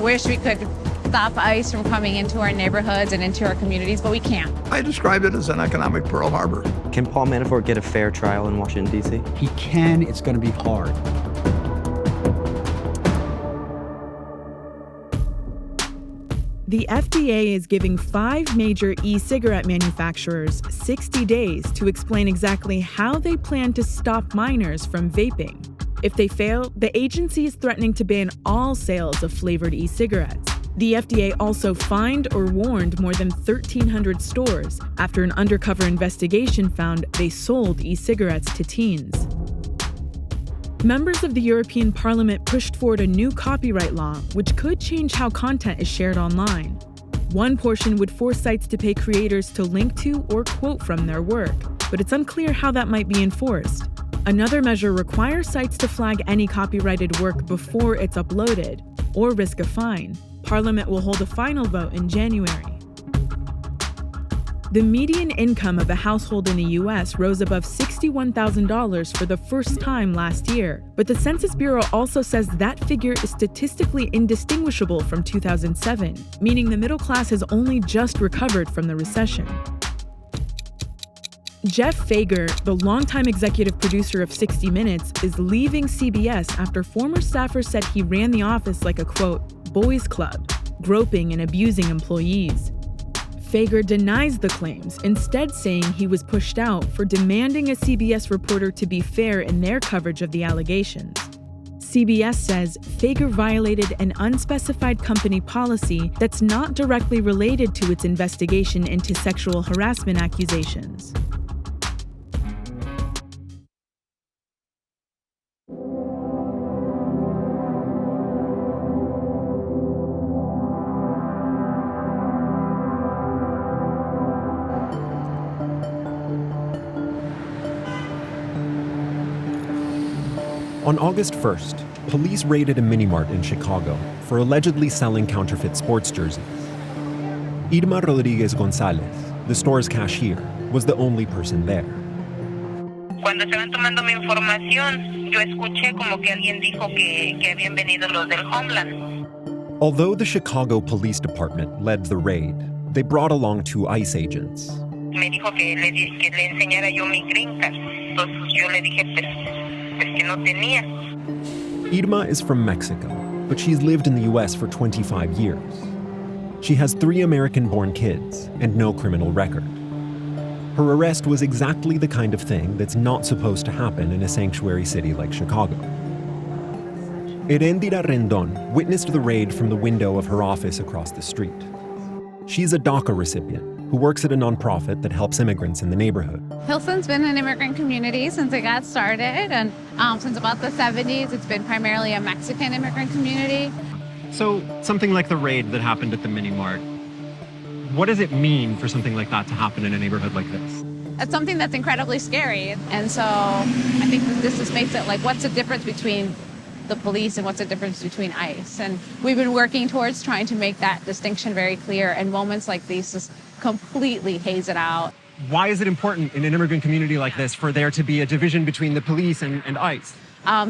wish we could stop ICE from coming into our neighborhoods and into our communities, but we can't. I describe it as an economic Pearl Harbor. Can Paul Manafort get a fair trial in Washington, D.C.? He can. It's going to be hard. The FDA is giving 5 major e-cigarette manufacturers 60 days to explain exactly how they plan to stop minors from vaping. If they fail, the agency is threatening to ban all sales of flavored e-cigarettes. The FDA also fined or warned more than 1,300 stores after an undercover investigation found they sold e-cigarettes to teens. Members of the European Parliament pushed forward a new copyright law, which could change how content is shared online. One portion would force sites to pay creators to link to or quote from their work, but it's unclear how that might be enforced. Another measure requires sites to flag any copyrighted work before it's uploaded, or risk a fine. Parliament will hold a final vote in January. The median income of a household in the U.S. rose above $61,000 for the first time last year, but the Census Bureau also says that figure is statistically indistinguishable from 2007, meaning the middle class has only just recovered from the recession. Jeff Fager, the longtime executive producer of 60 Minutes, is leaving CBS after former staffers said he ran the office like a, quote, boys club, groping and abusing employees. Fager denies the claims, instead saying he was pushed out for demanding a CBS reporter to be fair in their coverage of the allegations. CBS says Fager violated an unspecified company policy that's not directly related to its investigation into sexual harassment accusations. On August 1st, police raided a mini-mart in Chicago for allegedly selling counterfeit sports jerseys. Irma Rodriguez Gonzalez, the store's cashier, was the only person there. Cuando estaban tomando mi información, yo escuché como que alguien dijo que habían venido los del Homeland. Although the Chicago Police Department led the raid, they brought along 2 ICE agents. Me dijo que le enseñara yo mi green card. Entonces yo le dije pues que no tenía. Irma is from Mexico, but she's lived in the US for 25 years. She has 3 American-born kids and no criminal record. Her arrest was exactly the kind of thing that's not supposed to happen in a sanctuary city like Chicago. Erendira Rendon witnessed the raid from the window of her office across the street. She's a DACA recipient who works at a nonprofit that helps immigrants in the neighborhood. Pilsen's been an immigrant community since it got started, and since about the 70s, it's been primarily a Mexican immigrant community. So something like the raid that happened at the mini-mart, what does it mean for something like that to happen in a neighborhood like this? It's something that's incredibly scary, and so I think this just makes it like, what's the difference between the police and what's the difference between ICE? And we've been working towards trying to make that distinction very clear, and moments like these just completely haze it out. Why is it important in an immigrant community like this for there to be a division between the police and ICE?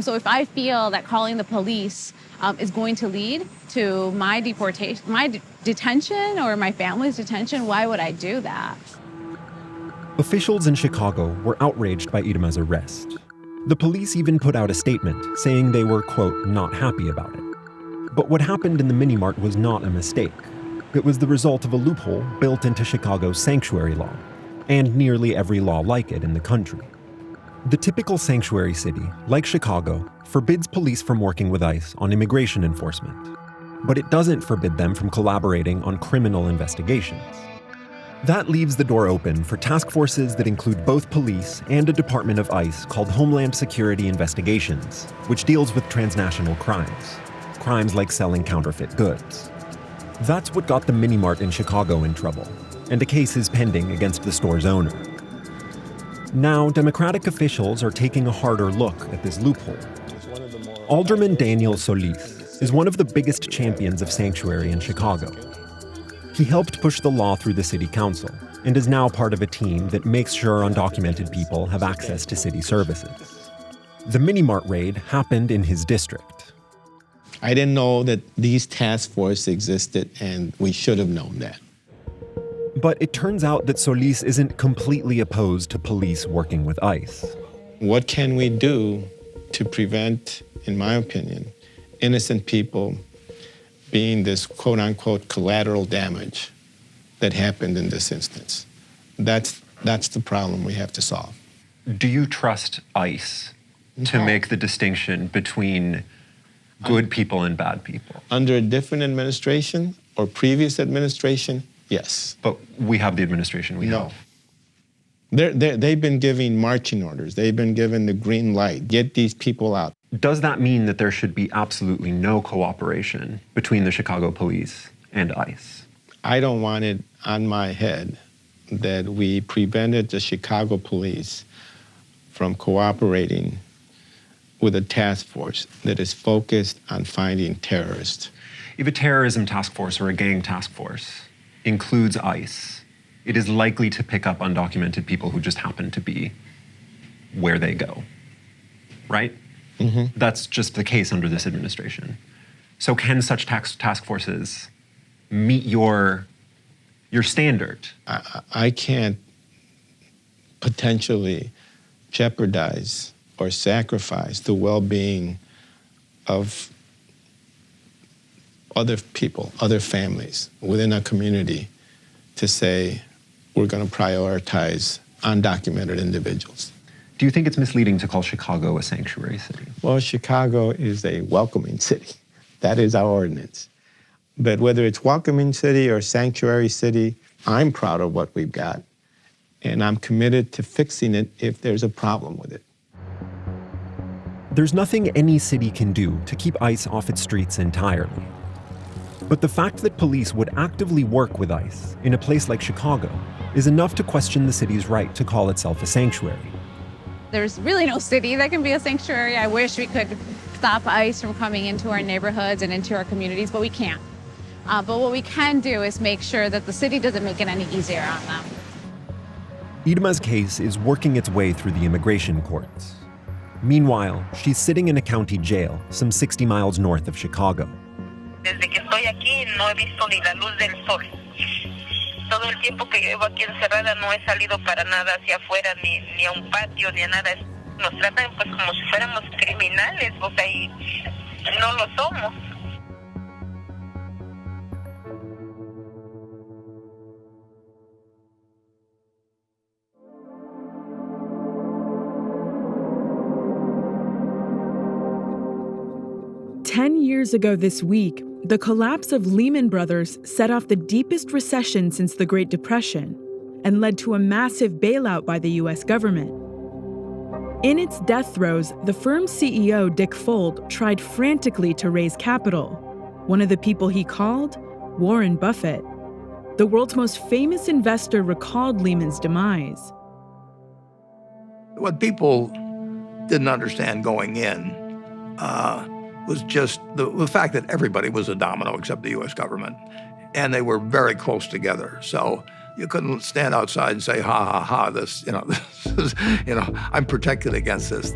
So if I feel that calling the police is going to lead to my deportation, my detention or my family's detention, why would I do that? Officials in Chicago were outraged by Irma's arrest. The police even put out a statement saying they were, quote, not happy about it. But what happened in the mini-mart was not a mistake. It was the result of a loophole built into Chicago's sanctuary law, and nearly every law like it in the country. The typical sanctuary city, like Chicago, forbids police from working with ICE on immigration enforcement. But it doesn't forbid them from collaborating on criminal investigations. That leaves the door open for task forces that include both police and a department of ICE called Homeland Security Investigations, which deals with transnational crimes like selling counterfeit goods. That's what got the mini-mart in Chicago in trouble, and a case is pending against the store's owner. Now, Democratic officials are taking a harder look at this loophole. Alderman Daniel Solis is one of the biggest champions of sanctuary in Chicago. He helped push the law through the city council and is now part of a team that makes sure undocumented people have access to city services. The mini-mart raid happened in his district. I didn't know that these task forces existed, and we should have known that. But it turns out that Solis isn't completely opposed to police working with ICE. What can we do to prevent, in my opinion, innocent people being this quote-unquote collateral damage that happened in this instance? That's the problem we have to solve. Do you trust ICE to make the distinction between good people and bad people? Under a different administration or previous administration, yes. But we have the administration we have. They've been giving marching orders. They've been given the green light. Get these people out. Does that mean that there should be absolutely no cooperation between the Chicago police and ICE? I don't want it on my head that we prevented the Chicago police from cooperating with a task force that is focused on finding terrorists. If a terrorism task force or a gang task force includes ICE, it is likely to pick up undocumented people who just happen to be where they go, right? Mm-hmm. That's just the case under this administration. So can such task forces meet your standard? I can't potentially jeopardize or sacrifice the well-being of other people, other families within a community to say we're going to prioritize undocumented individuals. Do you think it's misleading to call Chicago a sanctuary city? Well, Chicago is a welcoming city. That is our ordinance. But whether it's welcoming city or sanctuary city, I'm proud of what we've got. And I'm committed to fixing it if there's a problem with it. There's nothing any city can do to keep ICE off its streets entirely. But the fact that police would actively work with ICE in a place like Chicago is enough to question the city's right to call itself a sanctuary. There's really no city that can be a sanctuary. I wish we could stop ICE from coming into our neighborhoods and into our communities, but we can't. But what we can do is make sure that the city doesn't make it any easier on them. Irma's case is working its way through the immigration courts. Meanwhile, she's sitting in a county jail some 60 miles north of Chicago. Desde que estoy aquí no he visto ni la luz del sol. Todo el tiempo que llevo aquí encerrada no he salido para nada hacia afuera, ni a un patio, ni a nada. Nos tratan pues como si fuéramos criminales, o sea, y no lo somos. Ten years ago this week, the collapse of Lehman Brothers set off the deepest recession since the Great Depression and led to a massive bailout by the U.S. government. In its death throes, the firm's CEO, Dick Fuld, tried frantically to raise capital. One of the people he called, Warren Buffett. The world's most famous investor recalled Lehman's demise. What people didn't understand going in was just the fact that everybody was a domino except the U.S. government. And they were very close together. So you couldn't stand outside and say, ha, ha, ha, this is, I'm protected against this.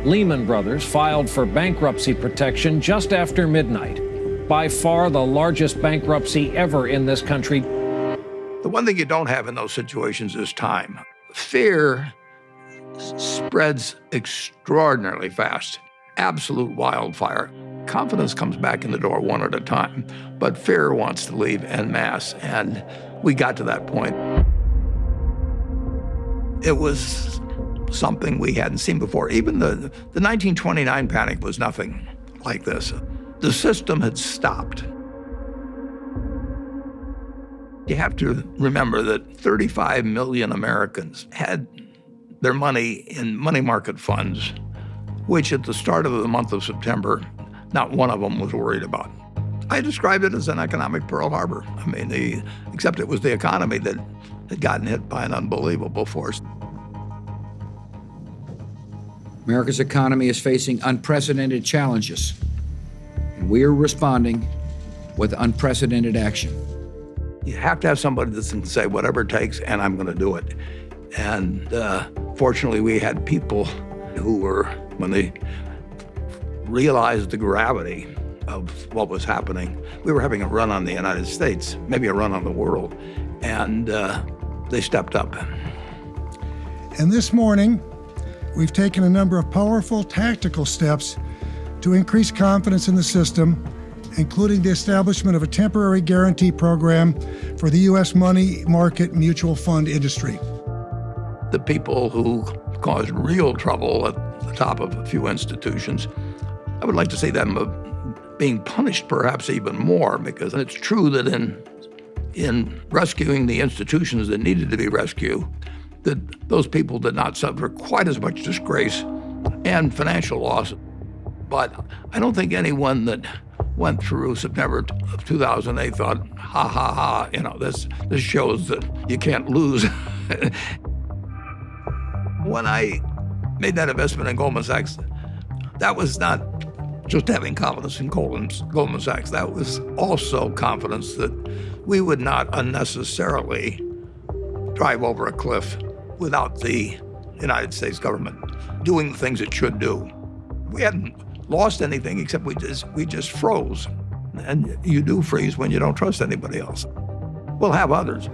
Lehman Brothers filed for bankruptcy protection just after midnight. By far the largest bankruptcy ever in this country. The one thing you don't have in those situations is time. Fear spreads extraordinarily fast. Absolute wildfire. Confidence comes back in the door one at a time, but fear wants to leave en masse, and we got to that point. It was something we hadn't seen before. Even the 1929 panic was nothing like this. The system had stopped. You have to remember that 35 million Americans had their money in money market funds, which at the start of the month of September, not one of them was worried about. I described it as an economic Pearl Harbor. I mean, except it was the economy that had gotten hit by an unbelievable force. America's economy is facing unprecedented challenges, and we are responding with unprecedented action. You have to have somebody that can say whatever it takes, and I'm going to do it. And fortunately, we had people who were, when the realized the gravity of what was happening. We were having a run on the United States, maybe a run on the world, and they stepped up. And this morning, we've taken a number of powerful tactical steps to increase confidence in the system, including the establishment of a temporary guarantee program for the U.S. money market mutual fund industry. The people who caused real trouble at the top of a few institutions, I would like to see them being punished perhaps even more, because it's true that in rescuing the institutions that needed to be rescued, that those people did not suffer quite as much disgrace and financial loss. But I don't think anyone that went through September of 2008 thought, ha, ha, ha, this shows that you can't lose. When I made that investment in Goldman Sachs, that was not just having confidence in Goldman Sachs. That was also confidence that we would not unnecessarily drive over a cliff without the United States government doing the things it should do. We hadn't lost anything except we just froze. And you do freeze when you don't trust anybody else. We'll have others.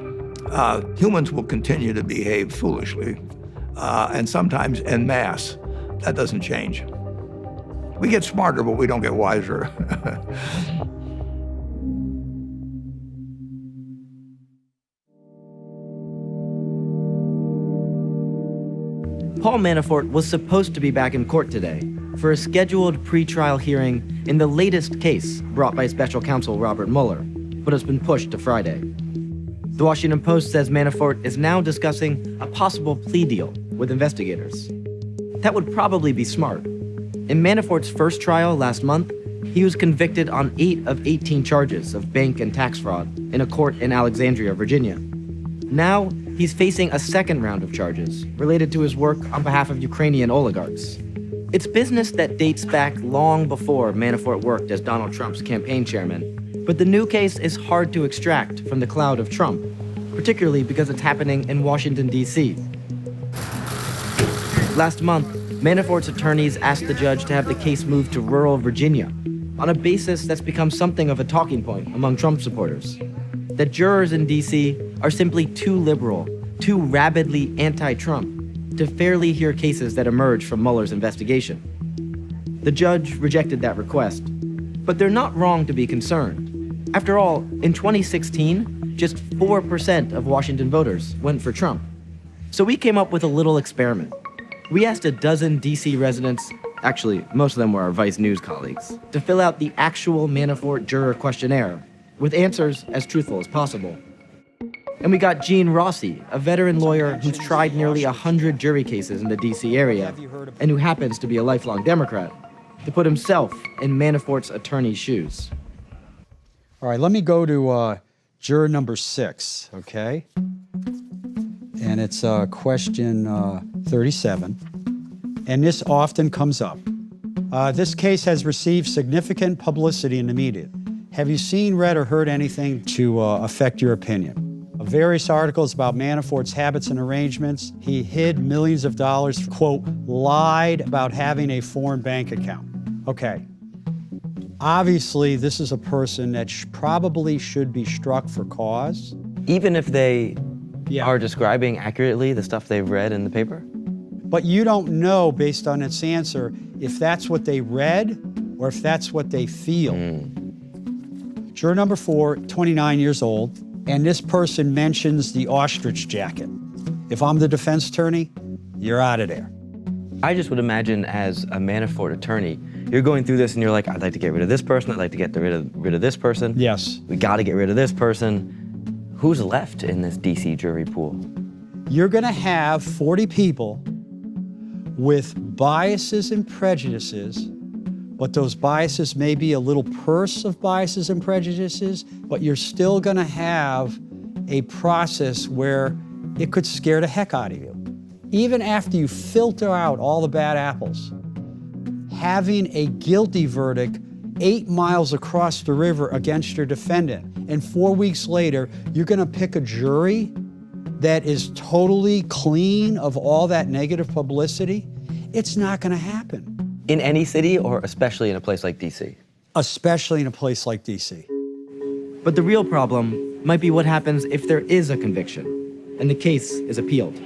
Humans will continue to behave foolishly, and sometimes en masse. That doesn't change. We get smarter, but we don't get wiser. Paul Manafort was supposed to be back in court today for a scheduled pretrial hearing in the latest case brought by special counsel Robert Mueller, but has been pushed to Friday. The Washington Post says Manafort is now discussing a possible plea deal with investigators. That would probably be smart. In Manafort's first trial last month, he was convicted on 8 of 18 charges of bank and tax fraud in a court in Alexandria, Virginia. Now, he's facing a second round of charges related to his work on behalf of Ukrainian oligarchs. It's business that dates back long before Manafort worked as Donald Trump's campaign chairman, but the new case is hard to extract from the cloud of Trump, particularly because it's happening in Washington, D.C. Last month, Manafort's attorneys asked the judge to have the case moved to rural Virginia on a basis that's become something of a talking point among Trump supporters. That jurors in D.C. are simply too liberal, too rabidly anti-Trump to fairly hear cases that emerge from Mueller's investigation. The judge rejected that request, but they're not wrong to be concerned. After all, in 2016, just 4% of Washington voters went for Trump. So we came up with a little experiment. We asked a dozen D.C. residents, actually, most of them were our Vice News colleagues, to fill out the actual Manafort juror questionnaire with answers as truthful as possible. And we got Gene Rossi, a veteran lawyer who's tried nearly 100 jury cases in the D.C. area and who happens to be a lifelong Democrat, to put himself in Manafort's attorney's shoes. All right, let me go to juror number 6, okay? And it's question 37. And this often comes up. This case has received significant publicity in the media. Have you seen, read, or heard anything to affect your opinion? Various articles about Manafort's habits and arrangements. He hid millions of dollars, quote, lied about having a foreign bank account. Okay. Obviously, this is a person that probably should be struck for cause. Even if they are describing accurately the stuff they've read in the paper? But you don't know, based on its answer, if that's what they read or if that's what they feel. Juror number 4, 29 years old, and this person mentions the ostrich jacket. If I'm the defense attorney, you're out of there. I just would imagine as a Manafort attorney, you're going through this and you're like, I'd like to get rid of this person, I'd like to get rid of this person. Yes. We gotta get rid of this person. Who's left in this DC jury pool? You're gonna have 40 people with biases and prejudices, but those biases may be a little purse of biases and prejudices, but you're still gonna have a process where it could scare the heck out of you. Even after you filter out all the bad apples, having a guilty verdict 8 miles across the river against your defendant, and 4 weeks later, you're gonna pick a jury that is totally clean of all that negative publicity, it's not gonna happen. In any city, or especially in a place like DC? Especially in a place like DC. But the real problem might be what happens if there is a conviction and the case is appealed,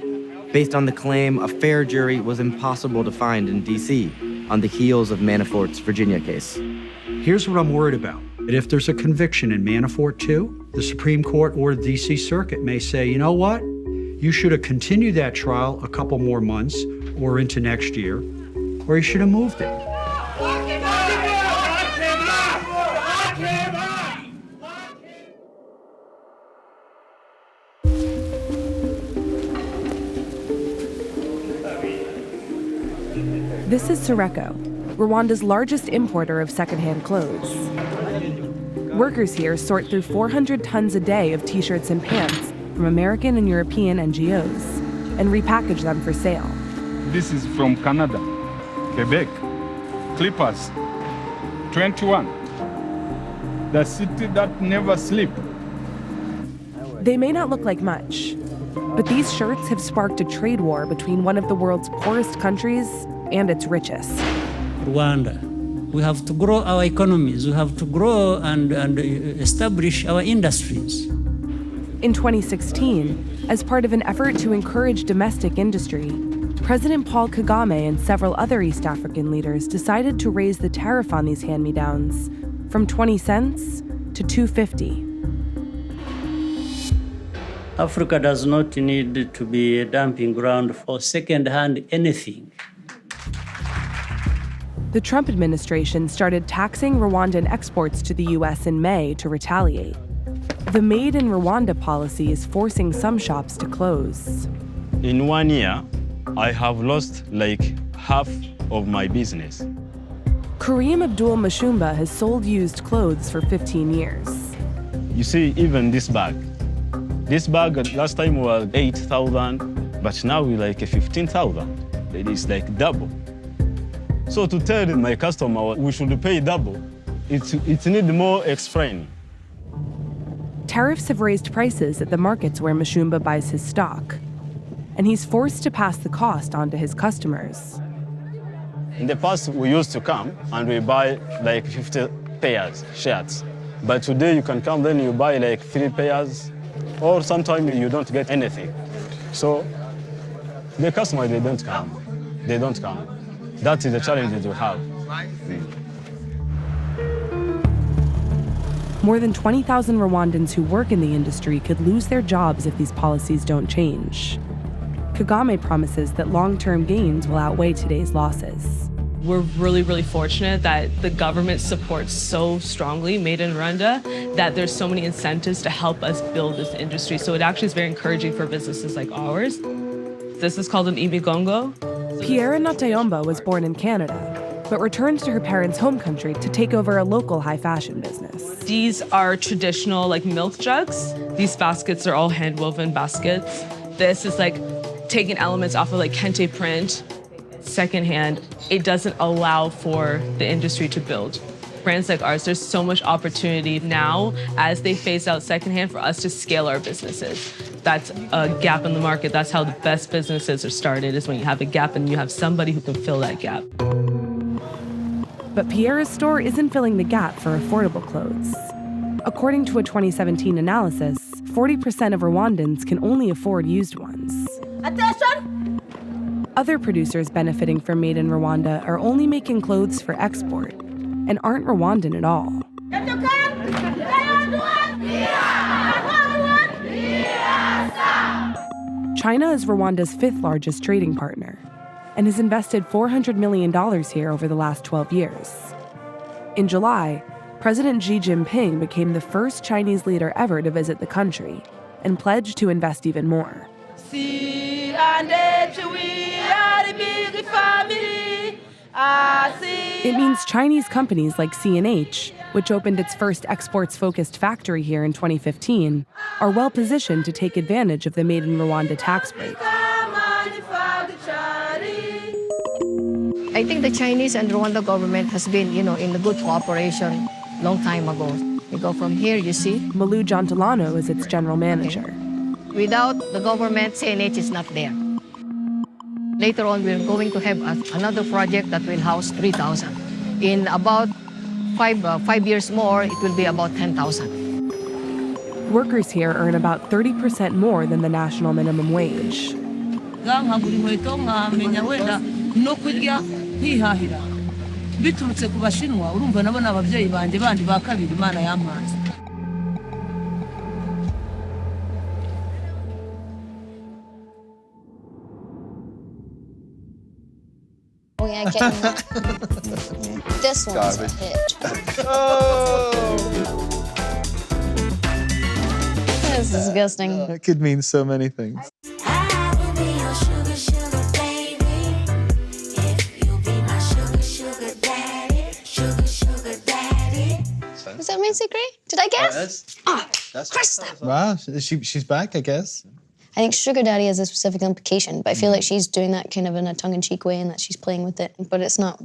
based on the claim a fair jury was impossible to find in DC on the heels of Manafort's Virginia case. Here's what I'm worried about. That if there's a conviction in Manafort 2, the Supreme Court or the DC Circuit may say, you know what? You should have continued that trial a couple more months or into next year, or you should have moved it. This is Chvrches, Rwanda's largest importer of secondhand clothes. Workers here sort through 400 tons a day of t-shirts and pants from American and European NGOs and repackage them for sale. This is from Canada, Quebec, Clippers, 21, the city that never sleeps. They may not look like much, but these shirts have sparked a trade war between one of the world's poorest countries and its richest. Rwanda. We have to grow our economies. We have to grow and establish our industries. In 2016, as part of an effort to encourage domestic industry, President Paul Kagame and several other East African leaders decided to raise the tariff on these hand-me-downs from 20 cents to $2.50. Africa does not need to be a dumping ground for second-hand anything. The Trump administration started taxing Rwandan exports to the U.S. in May to retaliate. The Made in Rwanda policy is forcing some shops to close. In 1 year, I have lost like half of my business. Kareem Abdul Mashumba has sold used clothes for 15 years. You see, even this bag last time was 8,000, but now we like 15,000. It is like double. So to tell my customer we should pay double, it needs more explaining. Tariffs have raised prices at the markets where Mashumba buys his stock, and he's forced to pass the cost on to his customers. In the past, we used to come and we buy like 50 pairs, shirts. But today you can come, then you buy like 3 pairs, or sometimes you don't get anything. So the customer, they don't come. That is the challenge that we have. More than 20,000 Rwandans who work in the industry could lose their jobs if these policies don't change. Kagame promises that long-term gains will outweigh today's losses. We're really, really fortunate that the government supports so strongly Made in Rwanda that there's so many incentives to help us build this industry. So it actually is very encouraging for businesses like ours. This is called an imigongo. Pierre Natayomba was born in Canada, but returned to her parents' home country to take over a local high fashion business. These are traditional like milk jugs. These baskets are all hand-woven baskets. This is like taking elements off of like kente print, secondhand. It doesn't allow for the industry to build. Brands like ours, there's so much opportunity now as they phase out secondhand for us to scale our businesses. That's a gap in the market. That's how the best businesses are started, is when you have a gap and you have somebody who can fill that gap. But Pierre's store isn't filling the gap for affordable clothes. According to a 2017 analysis, 40% of Rwandans can only afford used ones. Attention! Other producers benefiting from Made in Rwanda are only making clothes for export and aren't Rwandan at all. China is Rwanda's 5th largest trading partner and has invested $400 million here over the last 12 years. In July, President Xi Jinping became the first Chinese leader ever to visit the country and pledged to invest even more. It means Chinese companies like C&H, which opened its first exports-focused factory here in 2015, are well positioned to take advantage of the Made in Rwanda tax break. I think the Chinese and Rwanda government has been, in a good cooperation long time ago. You go from here, you see. Malou Jantalano is its general manager. Without the government, C&H is not there. Later on, we're going to have another project that will house 3,000. In about five years more, it will be about 10,000. Workers here earn about 30% more than the national minimum wage. biturutse ku bashinwa urumva nabo n'ababyeyi bandi ba kabiri Imana yampaze. Oh yeah, getting that. This one's a hit. That's disgusting. That could mean so many things. Was that Macy Gray? Did I guess? That's Krista. Wow, she's back, I guess. I think sugar daddy has a specific implication, but I feel like she's doing that kind of in a tongue-in-cheek way and that she's playing with it, but it's not.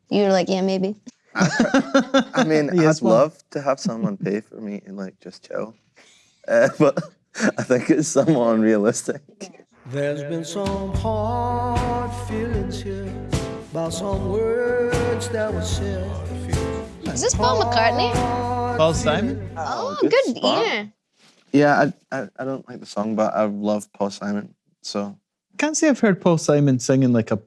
You're like, yeah, maybe. I mean, I'd love to have someone pay for me and like just chill, but I think it's somewhat unrealistic. There's been some hard feelings here about some words that were said. Is this Paul McCartney? Paul Simon? Oh, good ear. Yeah, I don't like the song, but I love Paul Simon, so. I can't say I've heard Paul Simon singing like a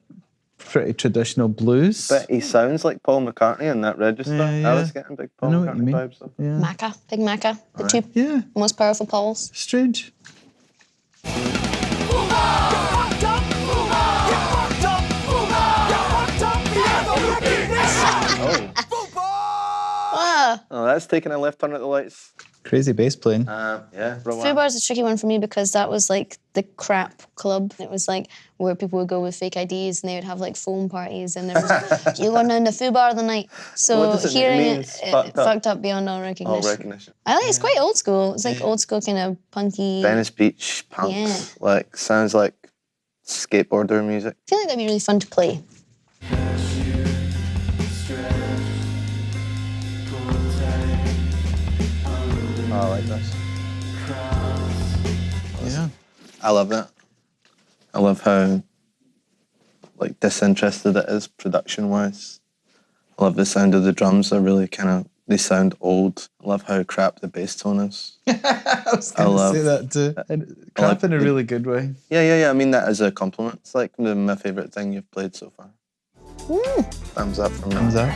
pretty traditional blues. But he sounds like Paul McCartney in that register. Yeah. I was getting big Paul McCartney vibes. So. Yeah. Macca, big Macca, the Right. two most powerful Pauls. Strange. Oh, that's taking a left turn at the lights. Crazy bass playing. Yeah. Fubar is a tricky one for me because that was like the crap club. It was like where people would go with fake IDs and they would have like foam parties and there was you're going down to Fubar the night. So hearing it fucked up beyond all recognition. All recognition. I like it's quite old school. It's like old school kind of punky. Venice Beach punks. Yeah. Like sounds like skateboarder music. I feel like that'd be really fun to play. Oh, I like this. Yeah. I love that. I love how like disinterested it is production-wise. I love the sound of the drums. They're really they sound old. I love how crap the bass tone is. I was going to say that too. And crap in a really good way. Yeah. I mean that as a compliment. It's like my favourite thing you've played so far. Thumbs up from me. Thumbs up.